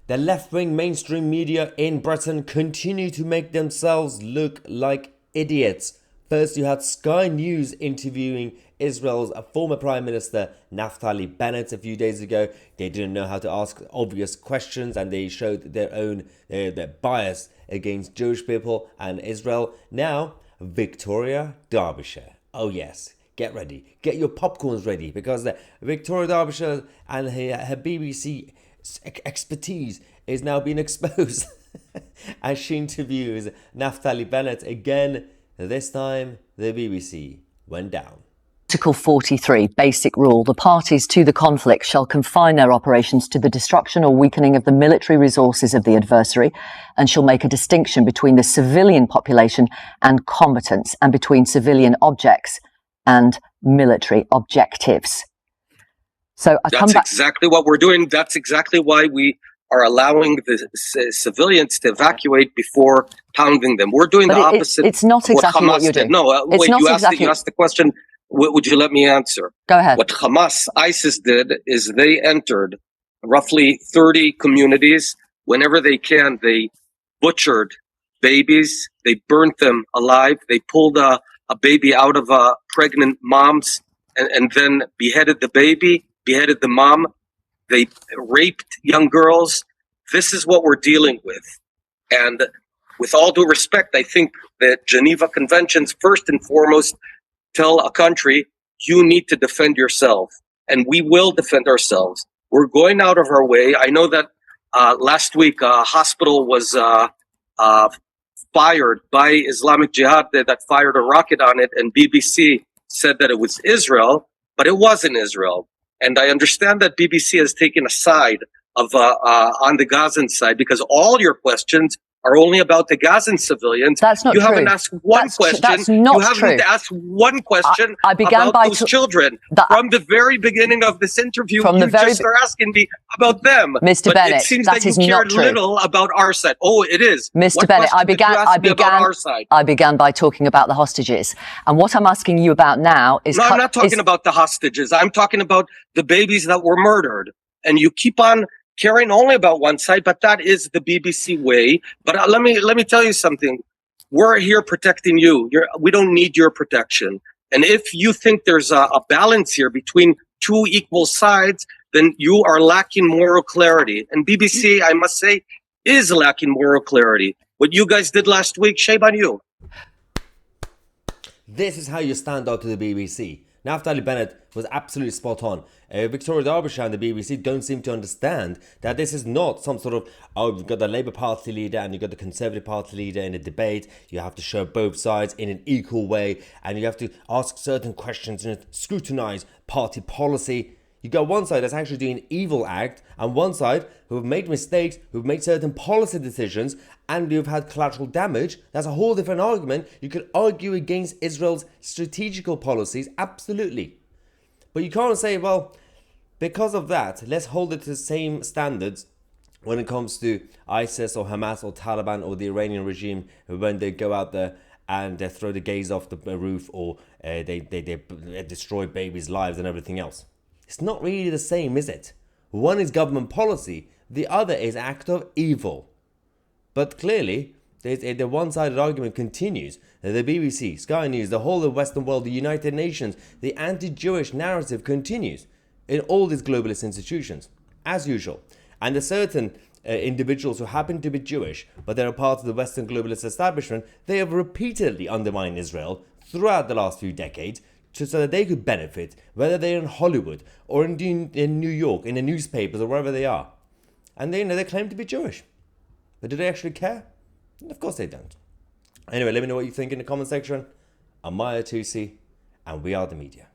The left-wing mainstream media in Britain continue to make themselves look like idiots. First, you had Sky News interviewing Israel's former Prime Minister Naftali Bennett a few days ago. They didn't know how to ask obvious questions, and they showed their bias against Jewish people and Israel. Now, Victoria, Derbyshire. Oh yes, get ready. Get your popcorns ready, because Victoria Derbyshire and her BBC expertise is now being exposed as she interviews Naftali Bennett again. This time, the BBC went down. Article 43, basic rule. The parties to the conflict shall confine their operations to the destruction or weakening of the military resources of the adversary, and shall make a distinction between the civilian population and combatants, and between civilian objects and military objectives. So that's exactly what we're doing. That's exactly why we are allowing the civilians to evacuate before pounding them. We're doing the opposite. It's not exactly what you're doing. No, wait, you asked the question. Would you let me answer? Go ahead. What Hamas, ISIS did is they entered roughly 30 communities. Whenever they can, they butchered babies. They burnt them alive. They pulled a baby out of pregnant moms and then beheaded the baby, beheaded the mom. They raped young girls. This is what we're dealing with. And with all due respect, I think that Geneva Conventions, first and foremost, tell a country, you need to defend yourself. And we will defend ourselves. We're going out of our way. I know that last week a hospital was fired by Islamic Jihad that fired a rocket on it, and BBC said that it was Israel, but it wasn't Israel. And I understand that BBC has taken a side of on the Gazan side, because all your questions are only about the Gazan civilians. That's not true. You haven't asked one question. That's not true. You haven't asked one question I began about by those children. From the very beginning of this interview, just are asking me about them. Mr. But Bennett, it seems that that is you care not true. little about our side. Oh, it is. Mr. Bennett, I began by talking about the hostages. And what I'm asking you about now is... No, I'm not talking about the hostages. I'm talking about the babies that were murdered. And you keep on caring only about one side, but that is the BBC way. But let me tell you something. We're here protecting you. We don't need your protection. And if you think there's a balance here between two equal sides, then you are lacking moral clarity. And BBC, I must say, is lacking moral clarity. What you guys did last week, shame on you. This is how you stand out to the BBC. Naftali Bennett was absolutely spot on. Victoria Derbyshire and the BBC don't seem to understand that this is not some sort of, you've got the Labour Party leader and you've got the Conservative Party leader in a debate. You have to show both sides in an equal way, and you have to ask certain questions and scrutinise party policy. You got one side that's actually doing an evil act, and one side who have made mistakes, who've made certain policy decisions, and you've had collateral damage. That's a whole different argument. You could argue against Israel's strategical policies, absolutely. But you can't say, well, because of that, let's hold it to the same standards when it comes to ISIS or Hamas or Taliban or the Iranian regime, when they go out there and they throw the gays off the roof, or they destroy babies' lives and everything else. It's not really the same, is it? One is government policy, the other is act of evil. But clearly, the one-sided argument continues. The BBC, Sky News, the whole of the Western world, the United Nations, the anti-Jewish narrative continues in all these globalist institutions, as usual. And there's certain individuals who happen to be Jewish, but they're a part of the Western globalist establishment. They have repeatedly undermined Israel throughout the last few decades, so that they could benefit, whether they're in Hollywood or in New York, in the newspapers or wherever they are. And they claim to be Jewish. But do they actually care? Of course they don't. Anyway, let me know what you think in the comment section. I'm Tousi, and we are the media.